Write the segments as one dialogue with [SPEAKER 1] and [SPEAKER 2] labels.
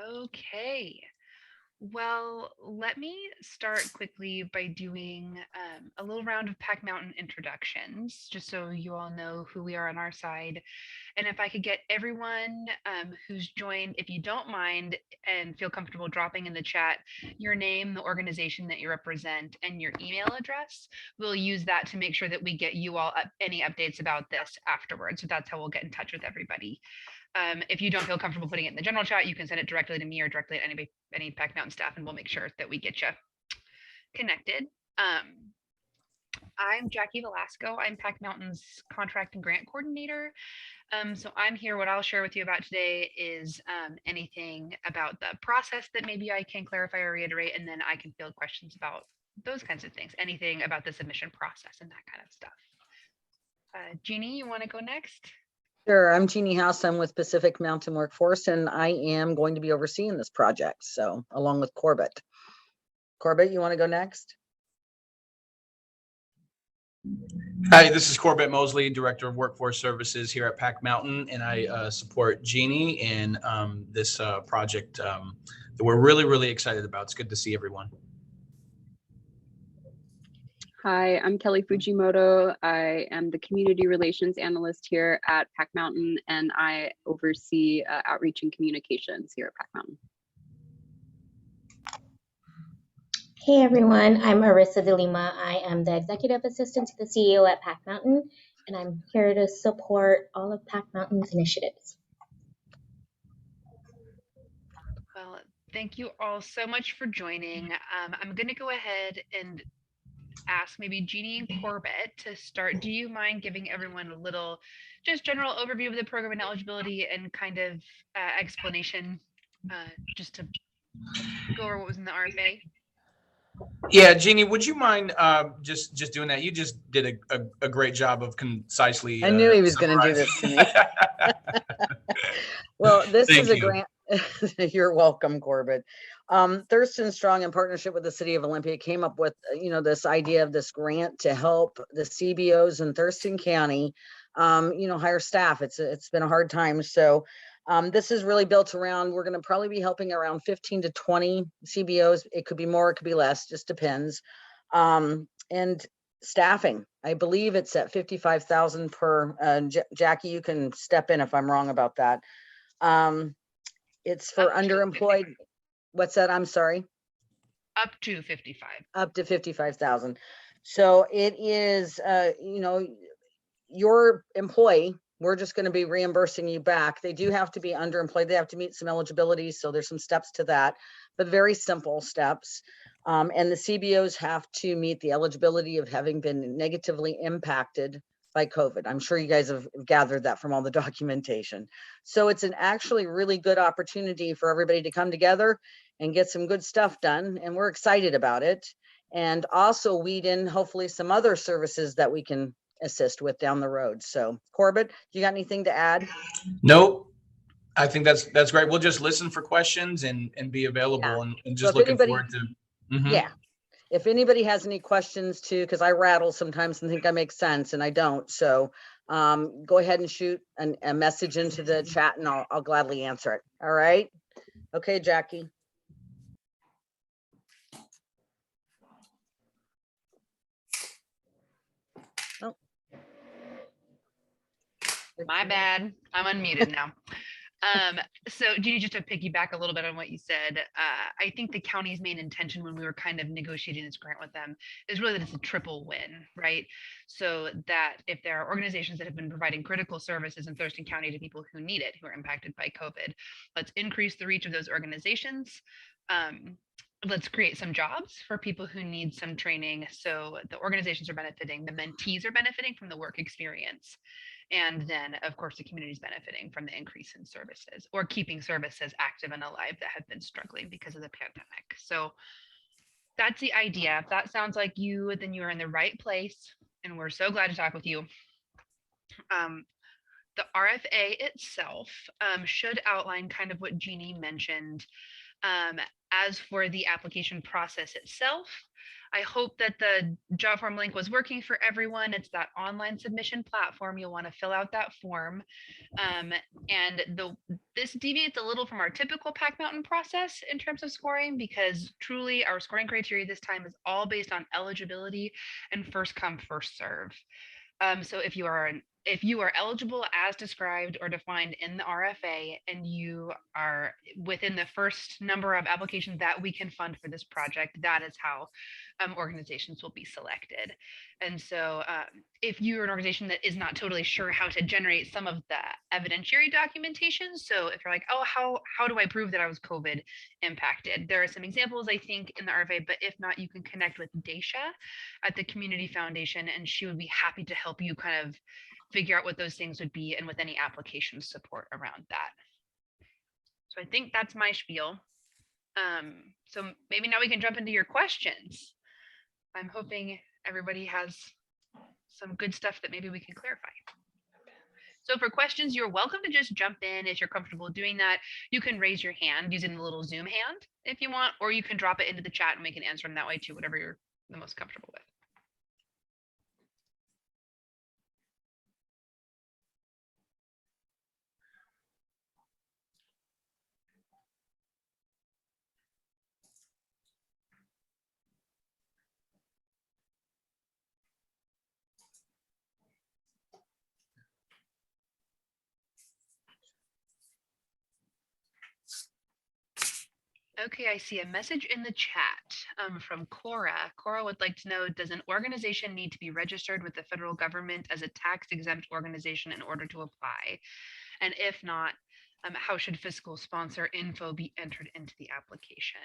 [SPEAKER 1] Okay. Well, let me start quickly by doing a little round of Pack Mountain introductions, just so you all know who we are on our side. And if I could get everyone who's joined, if you don't mind and feel comfortable dropping in the chat your name, the organization that you represent, and your email address, we'll use that to make sure that we get you all any updates about this afterwards. So that's how we'll get in touch with everybody. If you don't feel comfortable putting it in the general chat, you can send it directly to me or directly to any Pack Mountain staff, and we'll make sure that we get you connected. I'm Jackie Velasco. I'm Pack Mountain's contract and grant coordinator. So I'm here. What I'll share with you about today is anything about the process that maybe I can clarify or reiterate, and then I can field questions about those kinds of things, anything about the submission process and that kind of stuff. Jeannie, you want to go next?
[SPEAKER 2] Sure. I'm Jeannie House. I'm with Pacific Mountain Workforce, and I am going to be overseeing this project. So along with Corbett. Corbett, you want to go next?
[SPEAKER 3] Hi, this is Corbett Mosley, Director of Workforce Services here at Pack Mountain, and I support Jeannie in this project that we're really excited about. It's good to see everyone.
[SPEAKER 4] Hi, I'm Kelly Fujimoto. I am the Community Relations Analyst here at Pack Mountain, and I oversee outreach and communications here at Pack Mountain.
[SPEAKER 5] Hey everyone, I'm Arissa De Lima. I am the Executive Assistant to the CEO at Pack Mountain, and I'm here to support all of Pack Mountain's initiatives.
[SPEAKER 1] Well, thank you all so much for joining. I'm going to go ahead and ask maybe Jeannie and Corbett to start. Do you mind giving everyone a little just general overview of the program and eligibility and kind of explanation just to go over what was in the RFA?
[SPEAKER 3] Yeah, Jeannie, would you mind just doing that? You just did a great job of concisely.
[SPEAKER 2] I knew he was going to do this to me. Well, this is a grant. You're welcome, Corbett. Thurston Strong, in partnership with the City of Olympia, came up with this idea of this grant to help the CBOs in Thurston County, hire staff. It's been a hard time, so this is really built around. We're going to probably be helping around 15 to 20 CBOs. It could be more, it could be less, just depends. And staffing, I believe it's at 55,000 per. Jackie, you can step in if I'm wrong about that. It's for underemployed. What's that? I'm sorry.
[SPEAKER 1] Up to 55.
[SPEAKER 2] Up to 55,000. So it is, your employee, we're just going to be reimbursing you back. They do have to be underemployed. They have to meet some eligibility. So there's some steps to that, but very simple steps. And the CBOs have to meet the eligibility of having been negatively impacted by COVID. I'm sure you guys have gathered that from all the documentation. So it's an actually really good opportunity for everybody to come together and get some good stuff done. And we're excited about it. And also weed in hopefully some other services that we can assist with down the road. So Corbett, you got anything to add?
[SPEAKER 3] Nope. I think that's great. We'll just listen for questions and be available and just looking forward to.
[SPEAKER 2] Yeah. If anybody has any questions too, because I rattle sometimes and think I make sense and I don't. So go ahead and shoot a message into the chat and I'll gladly answer it. All right. Okay, Jackie. Oh.
[SPEAKER 1] My bad. I'm unmuted now. So Jeannie, just to piggyback a little bit on what you said, I think the county's main intention when we were kind of negotiating this grant with them is really that it's a triple win, right? So that if there are organizations that have been providing critical services in Thurston County to people who need it, who are impacted by COVID, let's increase the reach of those organizations. Let's create some jobs for people who need some training. So the organizations are benefiting, the mentees are benefiting from the work experience. And then, of course, the community is benefiting from the increase in services or keeping services active and alive that have been struggling because of the pandemic. So that's the idea. If that sounds like you, then you are in the right place. And we're so glad to talk with you. The RFA itself should outline kind of what Jeannie mentioned. As for the application process itself, I hope that the job form link was working for everyone. It's that online submission platform. You'll want to fill out that form. And this deviates a little from our typical PacMtn process in terms of scoring, because truly our scoring criteria this time is all based on eligibility and first come, first serve. So if you are eligible as described or defined in the RFA, and you are within the first number of applications that we can fund for this project, that is how organizations will be selected. And so if you're an organization that is not totally sure how to generate some of the evidentiary documentation, so if you're like, oh, how do I prove that I was COVID impacted? There are some examples, I think, in the RFA, but if not, you can connect with Daisha at the Community Foundation, and she would be happy to help you kind of figure out what those things would be, and with any application support around that. So I think that's my spiel. So maybe now we can jump into your questions. I'm hoping everybody has some good stuff that maybe we can clarify. So for questions, you're welcome to just jump in if you're comfortable doing that. You can raise your hand using the little Zoom hand if you want, or you can drop it into the chat and we can answer them that way too, whatever you're the most comfortable with. Okay, I see a message in the chat from Cora. Cora would like to know, does an organization need to be registered with the federal government as a tax-exempt organization in order to apply? And if not, how should fiscal sponsor info be entered into the application?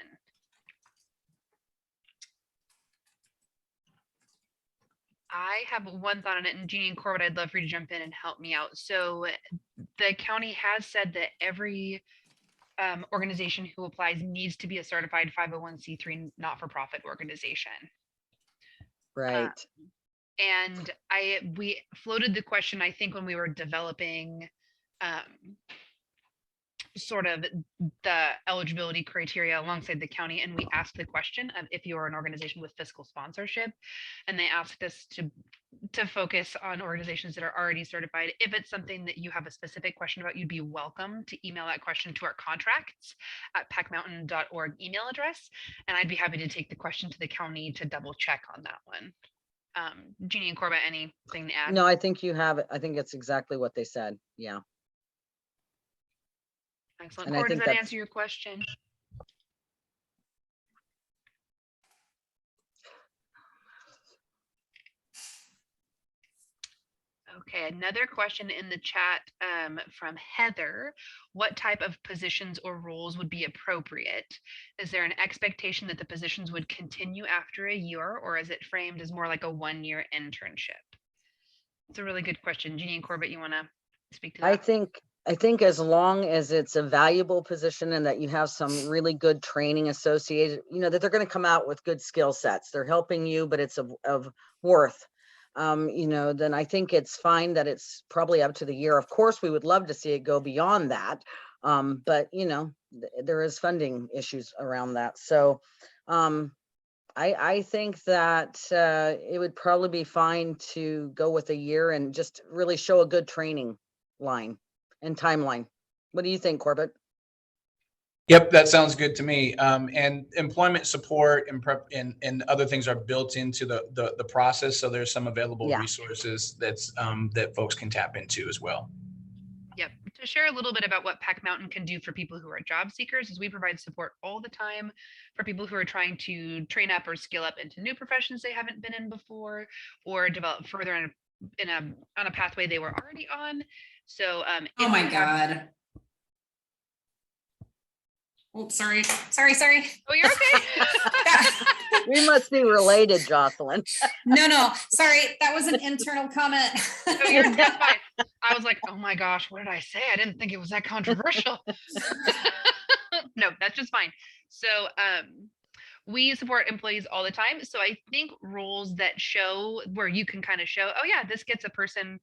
[SPEAKER 1] I have one thought on it, and Jeannie and Corbett, I'd love for you to jump in and help me out. So the county has said that every organization who applies needs to be a certified 501c3 not-for-profit organization.
[SPEAKER 2] Right.
[SPEAKER 1] And we floated the question, I think, when we were developing sort of the eligibility criteria alongside the county, and we asked the question of if you are an organization with fiscal sponsorship, and they asked us to focus on organizations that are already certified. If it's something that you have a specific question about, you'd be welcome to email that question to our contracts at pacmtn.org email address, and I'd be happy to take the question to the county to double check on that one. Jeannie and Corbett, anything to add?
[SPEAKER 2] No, I think you have it. I think it's exactly what they said. Yeah.
[SPEAKER 1] Excellent.
[SPEAKER 2] And I
[SPEAKER 1] Corbett, does
[SPEAKER 2] think
[SPEAKER 1] that
[SPEAKER 2] that's-
[SPEAKER 1] answer your question? Okay, another question in the chat from Heather. What type of positions or roles would be appropriate? Is there an expectation that the positions would continue after a year, or is it framed as more like a one-year internship? It's a really good question. Jeannie and Corbett, you want to speak to that?
[SPEAKER 2] I think as long as it's a valuable position and that you have some really good training associated, that they're going to come out with good skill sets. They're helping you, but it's of worth. Then I think it's fine that it's probably up to the year. Of course, we would love to see it go beyond that. But there is funding issues around that. So I think that it would probably be fine to go with a year and just really show a good training line and timeline. What do you think, Corbett?
[SPEAKER 3] Yep, that sounds good to me. And employment support and prep and other things are built into the process. So there's some available resources that folks can tap into as well.
[SPEAKER 1] Yep. To share a little bit about what PacMtn can do for people who are job seekers, is we provide support all the time for people who are trying to train up or skill up into new professions they haven't been in before, or develop further on a pathway they were already on. So
[SPEAKER 6] oh my God. Oh, sorry.
[SPEAKER 1] Oh, you're okay.
[SPEAKER 2] We must be related, Jocelyn.
[SPEAKER 6] No, sorry. That was an internal comment.
[SPEAKER 1] No, that's fine. I was like, oh my gosh, what did I say? I didn't think it was that controversial. No, that's just fine. So we support employees all the time. So I think roles that show where you can kind of show, oh yeah, this gets a person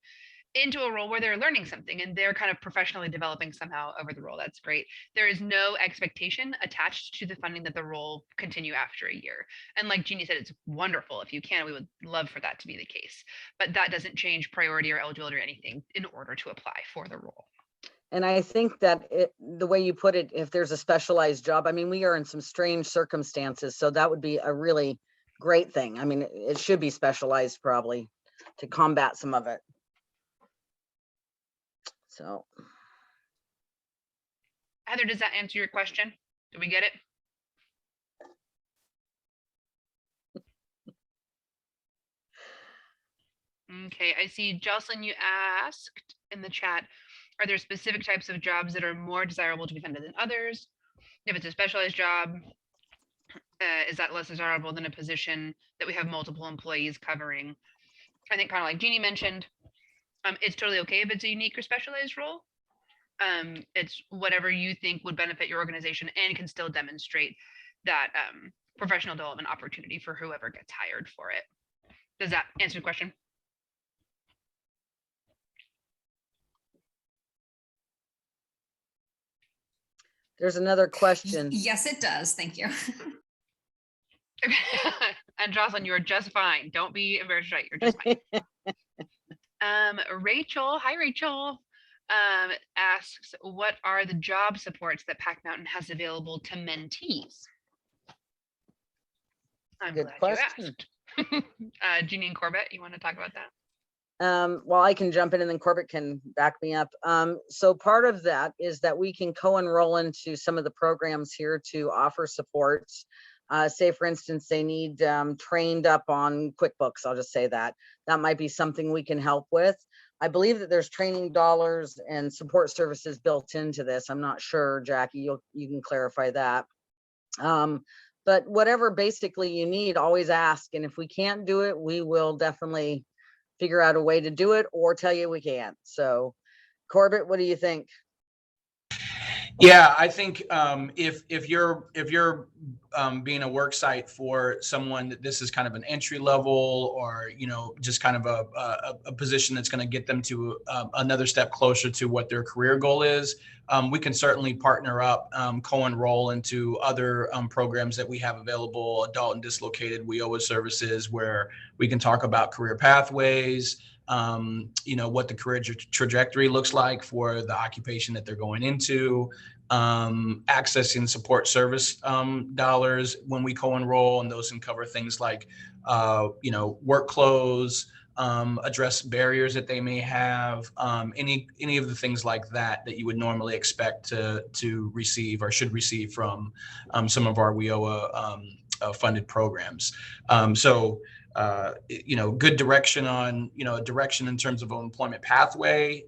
[SPEAKER 1] into a role where they're learning something and they're kind of professionally developing somehow over the role. That's great. There is no expectation attached to the funding that the role continue after a year. And like Jeannie said, it's wonderful. If you can, we would love for that to be the case. But that doesn't change priority or eligibility or anything in order to apply for the role.
[SPEAKER 2] And I think that the way you put it, if there's a specialized job, I mean, we are in some strange circumstances, so that would be a really great thing. I mean, it should be specialized probably to combat some of it. So.
[SPEAKER 1] Heather, does that answer your question? Did we get it? Okay, I see Jocelyn, you asked in the chat, are there specific types of jobs that are more desirable to be funded than others? If it's a specialized job, is that less desirable than a position that we have multiple employees covering? I think kind of like Jeannie mentioned, it's totally okay if it's a unique or specialized role. It's whatever you think would benefit your organization and can still demonstrate that professional development opportunity for whoever gets hired for it. Does that answer the question?
[SPEAKER 2] There's another question.
[SPEAKER 6] Yes, it does. Thank you.
[SPEAKER 1] And Jocelyn, you are just fine. Don't be embarrassed, right? You're just fine. Rachel, hi Rachel, asks, what are the job supports that PacMtn has available to mentees? I'm
[SPEAKER 2] Good
[SPEAKER 1] glad
[SPEAKER 2] question.
[SPEAKER 1] you asked. Jeannie and Corbett, you want to talk about that?
[SPEAKER 2] Well, I can jump in and then Corbett can back me up. So part of that is that we can co-enroll into some of the programs here to offer supports. Say, for instance, they need trained up on QuickBooks. I'll just say that. That might be something we can help with. I believe that there's training dollars and support services built into this. I'm not sure, Jackie, you can clarify that. But whatever basically you need, always ask. And if we can't do it, we will definitely figure out a way to do it or tell you we can't. So Corbett, what do you think?
[SPEAKER 3] Yeah, I think if you're being a work site for someone that this is kind of an entry level or just kind of a position that's going to get them to another step closer to what their career goal is, we can certainly partner up, co-enroll into other programs that we have available, adult and dislocated WIOA services, where we can talk about career pathways, what the career trajectory looks like for the occupation that they're going into, accessing support service dollars when we co-enroll, and those can cover things like work clothes, address barriers that they may have, any of the things like that you would normally expect to receive or should receive from some of our WIOA funded programs. Good direction on, direction in terms of employment pathway,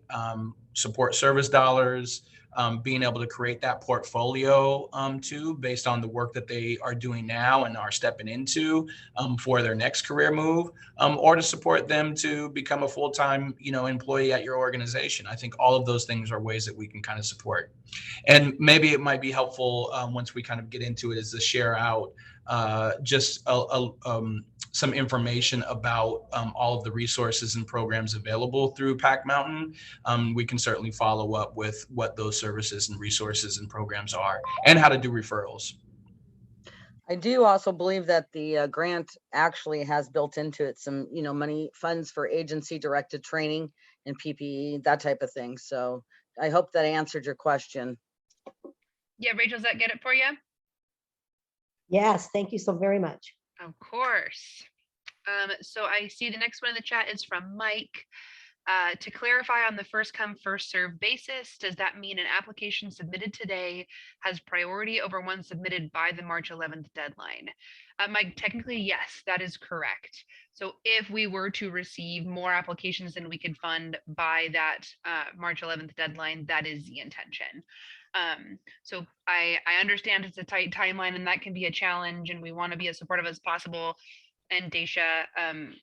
[SPEAKER 3] support service dollars, being able to create that portfolio too, based on the work that they are doing now and are stepping into for their next career move, or to support them to become a full-time, employee at your organization. I think all of those things are ways that we can kind of support. And maybe it might be helpful once we kind of get into it, is to share out just some information about all of the resources and programs available through PacMtn. We can certainly follow up with what those services and resources and programs are and how to do referrals.
[SPEAKER 2] I do also believe that the grant actually has built into it some, money funds for agency directed training and PPE, that type of thing. So I hope that answered your question.
[SPEAKER 1] Yeah, Rachel, does that get it for you?
[SPEAKER 7] Yes, thank you so very much.
[SPEAKER 1] Of course. So I see the next one in the chat is from Mike. To clarify, on the first come, first serve basis, does that mean an application submitted today has priority over one submitted by the March 11th deadline? Mike, technically, yes, that is correct. So if we were to receive more applications than we could fund by that March 11th deadline, that is the intention. So I understand it's a tight timeline and that can be a challenge, and we want to be as supportive as possible. And Daisha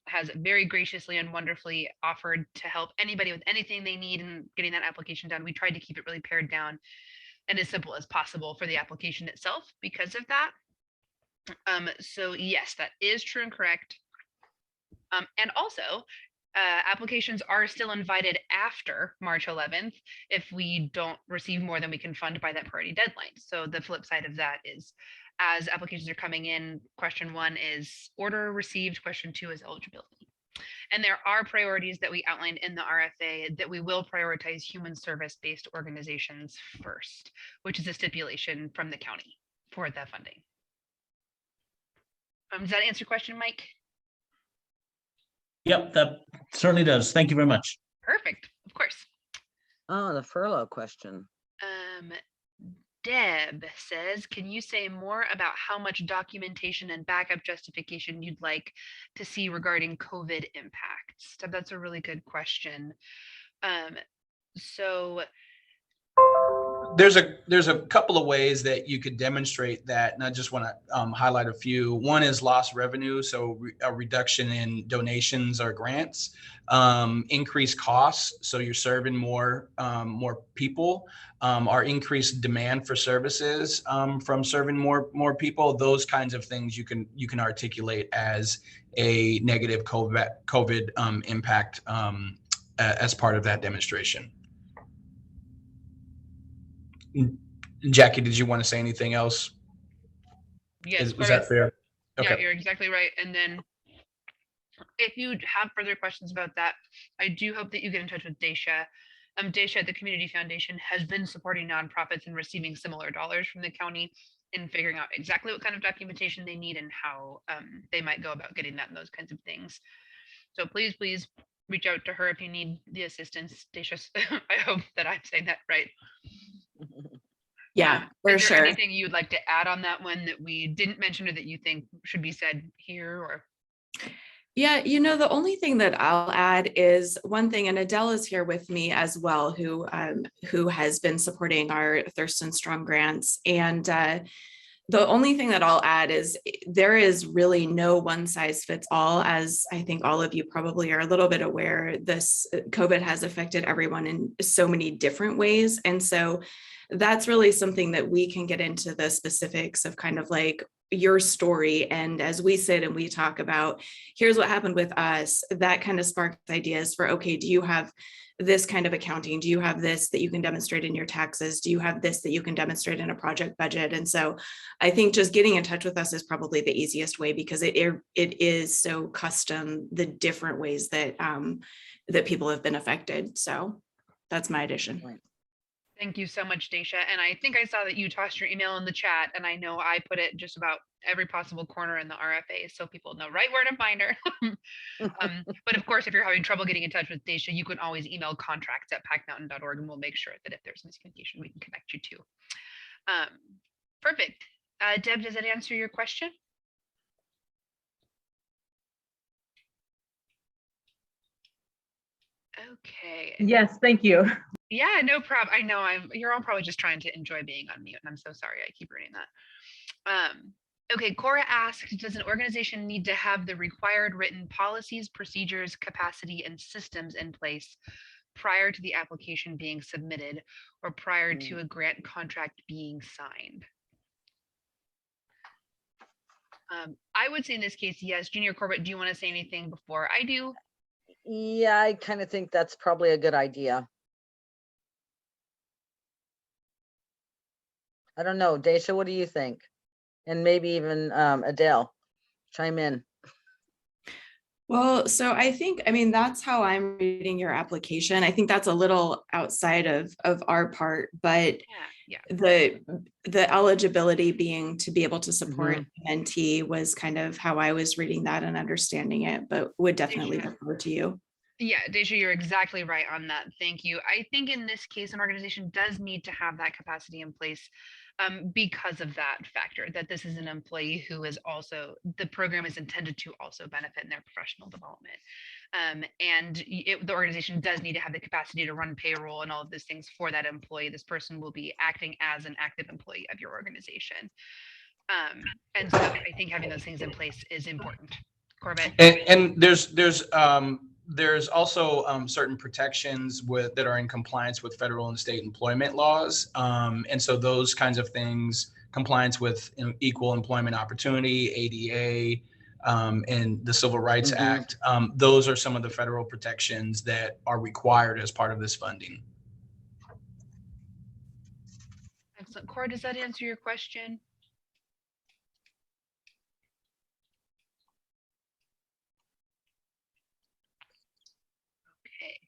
[SPEAKER 1] has very graciously and wonderfully offered to help anybody with anything they need in getting that application done. We tried to keep it really pared down and as simple as possible for the application itself because of that. So yes, that is true and correct. And also, Applications are still invited after March 11th if we don't receive more than we can fund by that priority deadline. So the flip side of that is, as applications are coming in, question 1 is order received, question 2 is eligibility. And there are priorities that we outlined in the RFA that we will prioritize human service-based organizations first, which is a stipulation from the county for that funding. Does that answer your question, Mike?
[SPEAKER 8] Yep, that certainly does. Thank you very much.
[SPEAKER 1] Perfect, of course.
[SPEAKER 2] Oh, the furlough question.
[SPEAKER 1] Deb says, can you say more about how much documentation and backup justification you'd like to see regarding COVID impacts? Deb, that's a really good question. So
[SPEAKER 3] there's a couple of ways that you could demonstrate that, and I just want to highlight a few. One is lost revenue, so a reduction in donations or grants, increased costs, so you're serving more people, or increased demand for services from serving more people. Those kinds of things you can articulate as a negative COVID impact as part of that demonstration. Jackie, did you want to say anything else?
[SPEAKER 1] yes,
[SPEAKER 3] Was that fair?
[SPEAKER 1] Yeah,
[SPEAKER 3] Okay.
[SPEAKER 1] you're exactly right. And then if you have further questions about that, I do hope that you get in touch with Daisha. Daisha at the Community Foundation has been supporting nonprofits and receiving similar dollars from the county in figuring out exactly what kind of documentation they need and how they might go about getting that and those kinds of things. So please reach out to her if you need the assistance. Daisha, I hope that I'm saying that right.
[SPEAKER 9] Yeah, for
[SPEAKER 1] is there
[SPEAKER 9] sure.
[SPEAKER 1] anything you'd like to add on that one that we didn't mention or that you think should be said here? Or
[SPEAKER 9] Yeah, the only thing that I'll add is one thing, and Adele is here with me as well, who has been supporting our Thurston Strong grants. And the only thing that I'll add is there is really no one size fits all. As I think all of you probably are a little bit aware, this COVID has affected everyone in so many different ways. And so that's really something that we can get into the specifics of kind of like your story. And as we sit and we talk about, here's what happened with us, that kind of sparks ideas for, okay, do you have this kind of accounting? Do you have this that you can demonstrate in your taxes? Do you have this that you can demonstrate in a project budget? And so I think just getting in touch with us is probably the easiest way, because it is so custom, the different ways that that people have been affected. So that's my addition.
[SPEAKER 2] Right.
[SPEAKER 1] thank you so much, Daisha. And I think I saw that you tossed your email in the chat, and I know I put it just about every possible corner in the RFA, so people know right where to find her. But of course, if you're having trouble getting in touch with Daisha, you can always email contracts@pacmountain.org, and we'll make sure that if there's miscommunication, we can connect you to. Perfect. Deb, does that answer your question? Okay.
[SPEAKER 10] Yes, thank you.
[SPEAKER 1] Yeah, no problem. I know you're all probably just trying to enjoy being on mute, and I'm so sorry I keep reading that. Okay, Cora asked, does an organization need to have the required written policies, procedures, capacity, and systems in place prior to the application being submitted or prior to a grant contract being signed? I would say in this case, yes. Junior Corbett, do you want to say anything before I do?
[SPEAKER 2] Yeah, I kind of think that's probably a good idea. I don't know, Daisha, what do you think? And maybe even Adele, chime in.
[SPEAKER 9] Well, so I think, that's how I'm reading your application. I think that's a little outside of our part, but
[SPEAKER 1] Yeah.
[SPEAKER 9] the eligibility being to be able to support mentee was kind of how I was reading that and understanding it, but would definitely defer to you.
[SPEAKER 1] Yeah, Daisha, you're exactly right on that. Thank you. I think in this case, an organization does need to have that capacity in place because of that factor, that this is an employee who is also, the program is intended to also benefit in their professional development. And the organization does need to have the capacity to run payroll and all of those things for that employee. This person will be acting as an active employee of your organization. And so I think having those things in place is important. Corbett?
[SPEAKER 3] And there's also certain protections that are in compliance with federal and state employment laws. And so those kinds of things, compliance with equal employment opportunity, ADA, and the Civil Rights
[SPEAKER 2] Mhm.
[SPEAKER 3] Act. Those are some of the federal protections that are required as part of this funding.
[SPEAKER 1] Excellent. Cora, does that answer your question? Okay.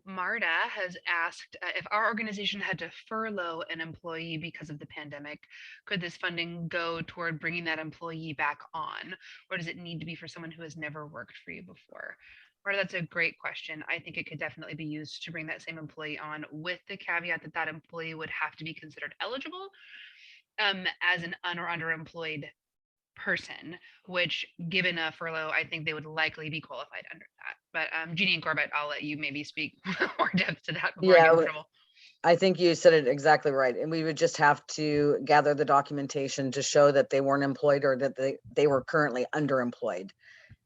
[SPEAKER 1] Marta has asked if our organization had to furlough an employee because of the pandemic, could this funding go toward bringing that employee back on? Or does it need to be for someone who has never worked for you before? Marta, that's a great question. I think it could definitely be used to bring that same employee on, with the caveat that that employee would have to be considered eligible as an un or underemployed person, which given a furlough, I think they would likely be qualified under that. But Jeannie and Corbett, I'll let you maybe speak more depth to that before I get in trouble.
[SPEAKER 2] I think you said it exactly right. And we would just have to gather the documentation to show that they weren't employed or that they were currently underemployed.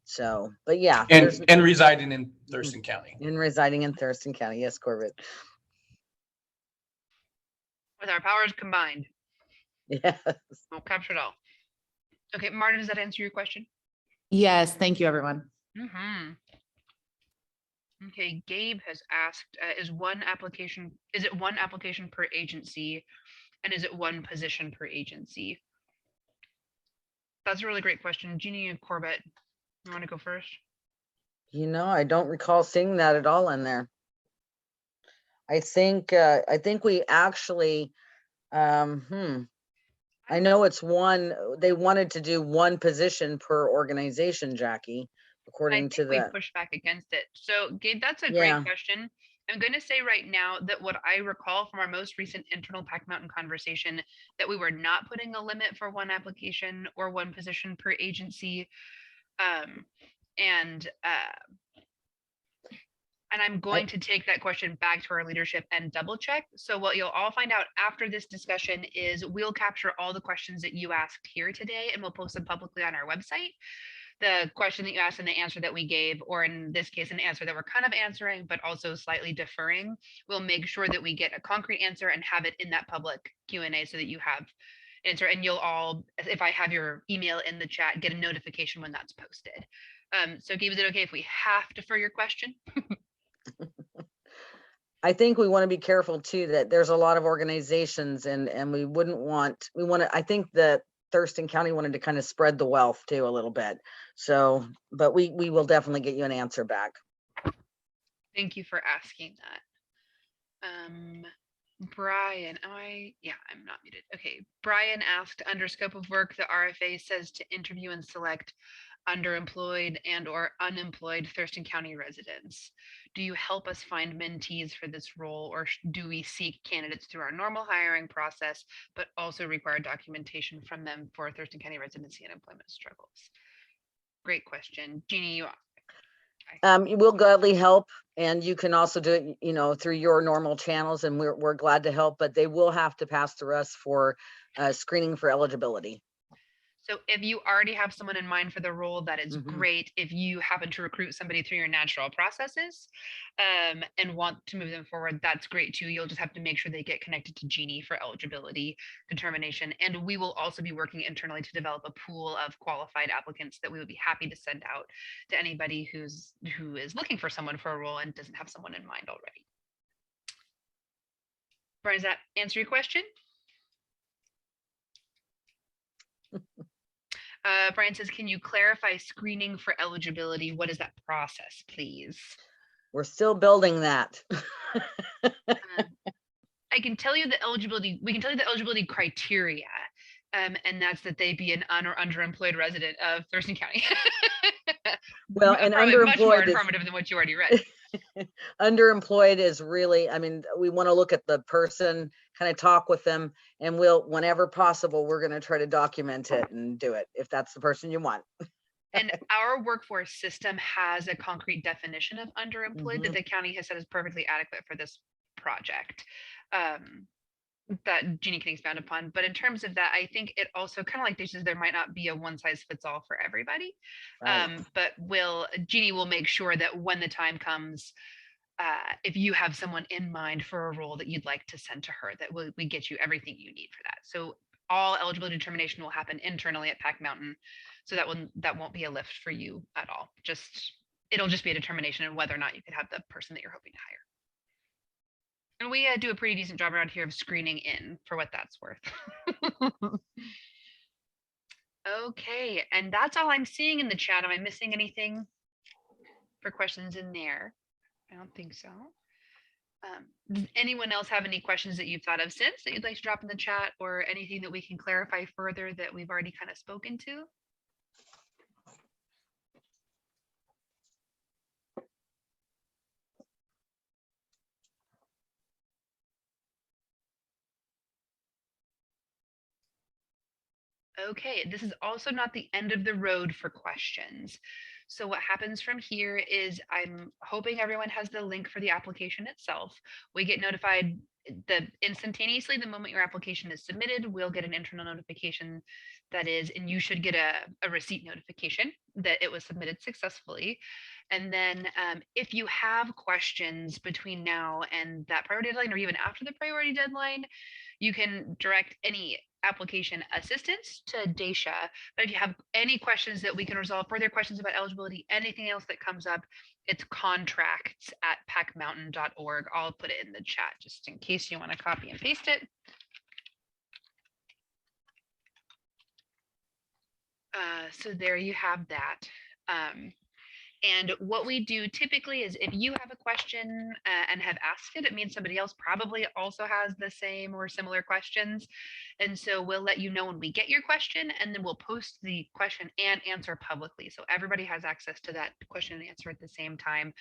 [SPEAKER 2] So, but yeah.
[SPEAKER 3] And residing in Thurston County.
[SPEAKER 2] And residing in Thurston County. Yes, Corbett.
[SPEAKER 1] With our powers combined,
[SPEAKER 2] Yes.
[SPEAKER 1] we'll capture it all. Okay, Marta, does that answer your question?
[SPEAKER 10] Yes, thank you, everyone.
[SPEAKER 1] Mm-hmm. Okay, Gabe has asked, is it one application per agency, and is it one position per agency? That's a really great question. Jeannie and Corbett, you want to go first?
[SPEAKER 2] I don't recall seeing that at all in there. I think we actually, I know it's one, they wanted to do one position per organization, Jackie, according to
[SPEAKER 1] we
[SPEAKER 2] the.
[SPEAKER 1] push back against it. So Gabe, that's a
[SPEAKER 2] Yeah.
[SPEAKER 1] great question. I'm going to say right now that what I recall from our most recent internal PacMtn conversation, that we were not putting a limit for one application or one position per agency. And I'm going to take that question back to our leadership and double check. So what you'll all find out after this discussion is we'll capture all the questions that you asked here today, and we'll post them publicly on our website. The question that you asked and the answer that we gave, or in this case, an answer that we're kind of answering, but also slightly deferring, we'll make sure that we get a concrete answer and have it in that public Q&A so that you have answer. And you'll all, if I have your email in the chat, get a notification when that's posted. So Gabe, is it okay if we half defer your question?
[SPEAKER 2] I think we want to be careful too, that there's a lot of organizations and we I think that Thurston County wanted to kind of spread the wealth too a little bit. So, but we will definitely get you an answer back.
[SPEAKER 1] Thank you for asking that. Brian, I'm not muted. Okay. Brian asked, under scope of work, the RFA says to interview and select underemployed and or unemployed Thurston County residents. Do you help us find mentees for this role, or do we seek candidates through our normal hiring process, but also require documentation from them for Thurston County residency and employment struggles? Great question. Jeannie,
[SPEAKER 2] We'll gladly help, and you can also do it, through your normal channels, and we're glad to help, but they will have to pass through us for screening for eligibility.
[SPEAKER 1] So if you already have someone in mind for the role, that is
[SPEAKER 2] Mhm.
[SPEAKER 1] great. If you happen to recruit somebody through your natural processes and want to move them forward, that's great too. You'll just have to make sure they get connected to Jeannie for eligibility determination. And we will also be working internally to develop a pool of qualified applicants that we would be happy to send out to anybody who is looking for someone for a role and doesn't have someone in mind already. Brian, does that answer your question? Brian says, can you clarify screening for eligibility? What is that process, please?
[SPEAKER 2] We're still building that.
[SPEAKER 1] I can tell you the eligibility, we can tell you the eligibility criteria, and that's that they be an un or underemployed resident of Thurston County.
[SPEAKER 2] Well, and
[SPEAKER 1] probably much more
[SPEAKER 2] underemployed is,
[SPEAKER 1] informative than what you already read.
[SPEAKER 2] underemployed is really, we want to look at the person, kind of talk with them, and whenever possible, we're going to try to document it and do it if that's the person you want.
[SPEAKER 1] And our workforce system has a concrete definition of underemployed that the county has said is perfectly adequate for this project. That Jeannie can expound upon. But in terms of that, I think it also kind of like this is there might not be a one size fits all for everybody.
[SPEAKER 2] Right.
[SPEAKER 1] But Jeannie will make sure that when the time comes, if you have someone in mind for a role that you'd like to send to her, that we get you everything you need for that. So all eligibility determination will happen internally at PacMtn. So that won't be a lift for you at all. It'll just be a determination of whether or not you could have the person that you're hoping to hire. And we do a pretty decent job around here of screening in for what that's worth. Okay, and that's all I'm seeing in the chat. Am I missing anything for questions in there? I don't think so. Does anyone else have any questions that you've thought of since that you'd like to drop in the chat, or anything that we can clarify further that we've already kind of spoken to? Okay, this is also not the end of the road for questions. So what happens from here is I'm hoping everyone has the link for the application itself. We get notified instantaneously the moment your application is submitted. We'll get an internal notification that is, and you should get a receipt notification that it was submitted successfully. And then if you have questions between now and that priority deadline, or even after the priority deadline, you can direct any application assistance to Daisha. But if you have any questions that we can resolve, further questions about eligibility, anything else that comes up, it's contracts@pacmountain.org. I'll put it in the chat just in case you want to copy and paste it. So there you have that. And what we do typically is if you have a question and have asked it, it means somebody else probably also has the same or similar questions. And so we'll let you know when we get your question, and then we'll post the question and answer publicly. So everybody has access to that question and answer at the same time.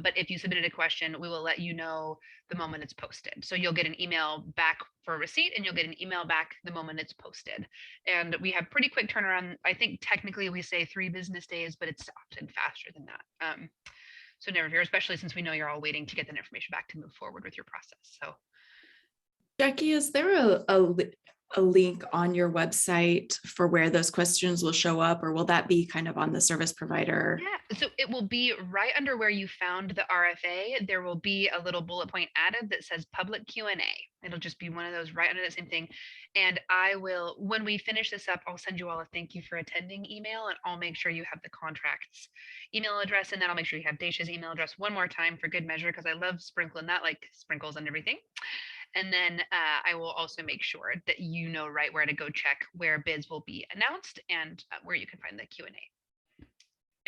[SPEAKER 1] But if you submitted a question, we will let you know the moment it's posted. So you'll get an email back for a receipt, and you'll get an email back the moment it's posted. And we have pretty quick turnaround. I think technically we say 3 business days, but it's often faster than that. So never fear, especially since we know you're all waiting to get that information back to move forward with your process. So
[SPEAKER 9] Jackie, is there a link on your website for where those questions will show up, or will that be kind of on the service provider?
[SPEAKER 1] yeah, so it will be right under where you found the RFA. There will be a little bullet point added that says public Q&A. It'll just be one of those right under the same thing. And I will, when we finish this up, I'll send you all a thank you for attending email, and I'll make sure you have the contract's email address, and then I'll make sure you have Daisha's email address one more time for good measure, because I love sprinkling that like sprinkles and everything. And then I will also make sure that you know right where to go check where bids will be announced, and where you can find the Q&A.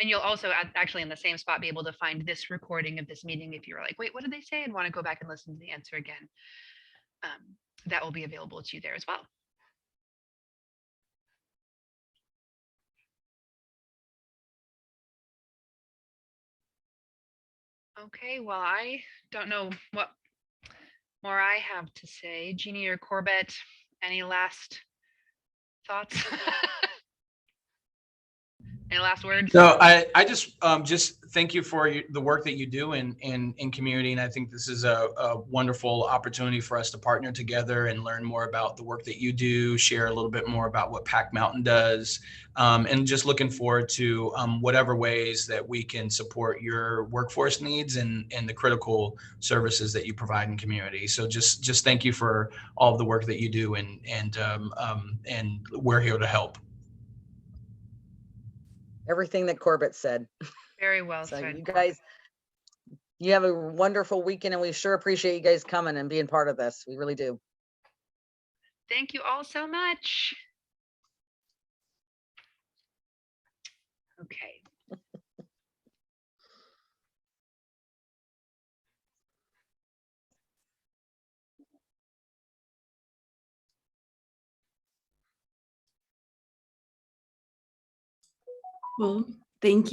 [SPEAKER 1] And you'll also actually in the same spot be able to find this recording of this meeting if you're like, wait, what did they say? And want to go back and listen to the answer again. That will be available to you there as well. Okay, well, I don't know what more I have to say. Jeannie or Corbett, any last thoughts? Any last words?
[SPEAKER 3] No, I just thank you for the work that you do in community, and I think this is a wonderful opportunity for us to partner together and learn more about the work that you do, share a little bit more about what PacMtn does, and just looking forward to whatever ways that we can support your workforce needs and the critical services that you provide in community. So just thank you for all of the work that you do, and we're here to help.
[SPEAKER 2] Everything that Corbett said.
[SPEAKER 1] Very well
[SPEAKER 2] So
[SPEAKER 1] said.
[SPEAKER 2] you guys, you have a wonderful weekend, and we sure appreciate you guys coming and being part of this. We really do.
[SPEAKER 1] Thank you all so much. Okay.
[SPEAKER 9] Well, thank you.